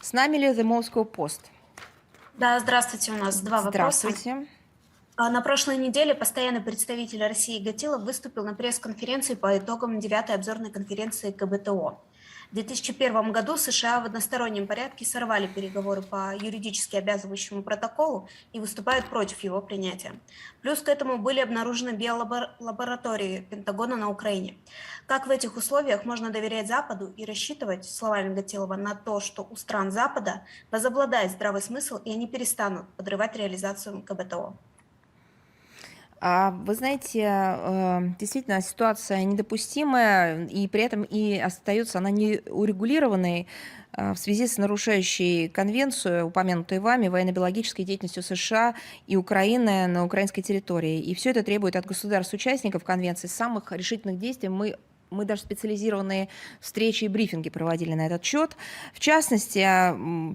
С нами ли The Moscow Post? Да, здравствуйте, у нас два вопроса. Здравствуйте. На прошлой неделе постоянный представитель России Гатилов выступил на пресс-конференции по итогам 9-й обзорной конференции КБТО. В 2001 году США в одностороннем порядке сорвали переговоры по юридически обязывающему протоколу и выступают против его принятия. Плюс к этому были обнаружены биолаборатории Пентагона на Украине. Как в этих условиях можно доверять Западу и рассчитывать, словами Гатилова, на то, что у стран Запада возобладает здравый смысл и они перестанут подрывать реализацию КБТО? Вы знаете, действительно, ситуация недопустимая, и при этом и остается она неурегулированной в связи с нарушающей конвенцию, упомянутой вами, военно-биологической деятельностью США и Украины на украинской территории. И все это требует от государств-участников конвенции самых решительных действий. Мы даже специализированные встречи и брифинги проводили на этот счет. В частности,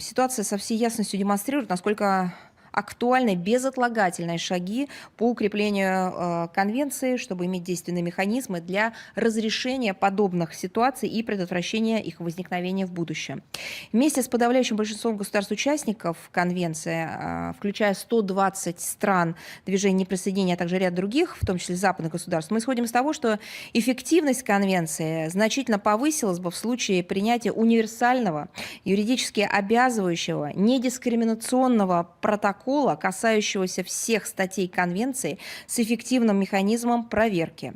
ситуация со всей ясностью демонстрирует, насколько актуальны безотлагательные шаги по укреплению конвенции, чтобы иметь действенные механизмы для разрешения подобных ситуаций и предотвращения их возникновения в будущем. Вместе с подавляющим большинством государств-участников конвенции, включая 120 стран движения неприсоединения, а также ряд других, в том числе западных государств, мы исходим из того, что эффективность конвенции значительно повысилась бы в случае принятия универсального, юридически обязывающего, недискриминационного протокола, касающегося всех статей Конвенции с эффективным механизмом проверки.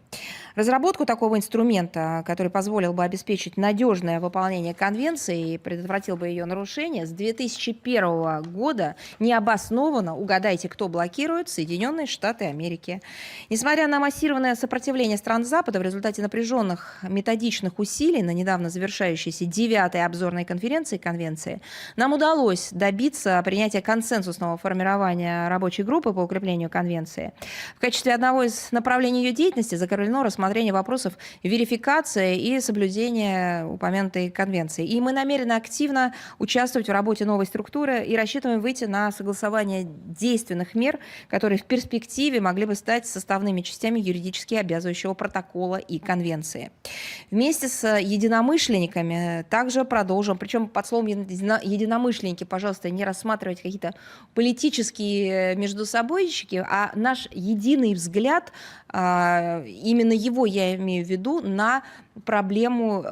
Разработку такого инструмента, который позволил бы обеспечить надежное выполнение Конвенции и предотвратил бы ее нарушение, с 2001 года необоснованно, угадайте, кто блокирует, Соединенные Штаты Америки. Несмотря на массированное сопротивление стран Запада в результате напряженных методичных усилий на недавно завершающейся 9-й обзорной конференции Конвенции, нам удалось добиться принятия консенсусного формирования рабочей группы по укреплению Конвенции. В качестве одного из направлений ее деятельности закреплено рассмотрение вопросов верификации и соблюдения упомянутой Конвенции. И мы намерены активно участвовать в работе новой структуры и рассчитываем выйти на согласование действенных мер, которые в перспективе могли бы стать составными частями юридически обязывающего протокола и Конвенции. Вместе с единомышленниками также продолжим, причем под словом единомышленники, пожалуйста, не рассматривать какие-то политические междусобойчики, а наш единый взгляд, именно его я имею в виду, на проблему,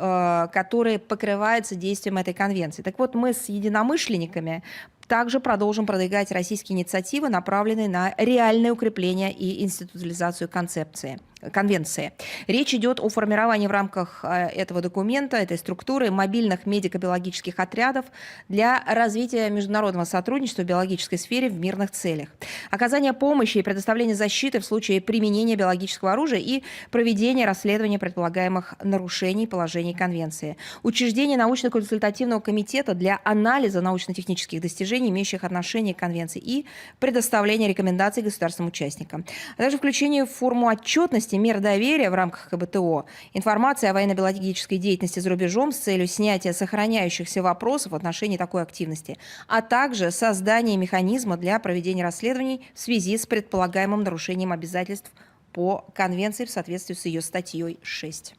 которая покрывается действием этой конвенции. Так вот, мы с единомышленниками также продолжим продвигать российские инициативы, направленные на реальное укрепление и институциализацию конвенции. Речь идет о формировании в рамках этого документа, этой структуры, мобильных медико-биологических отрядов для развития международного сотрудничества в биологической сфере в мирных целях, оказание помощи и предоставление защиты в случае применения биологического оружия и проведения расследования предполагаемых нарушений положений Конвенции, учреждение научно-консультативного комитета для анализа научно-технических достижений, имеющих отношение к Конвенции, и предоставление рекомендаций государственным участникам, а также включение в форму отчетности мер доверия в рамках КБТО, информации о военно-биологической деятельности за рубежом с целью снятия сохраняющихся вопросов в отношении такой активности, а также создание механизма для проведения расследований в связи с предполагаемым нарушением обязательств по Конвенции в соответствии с ее статьей 6.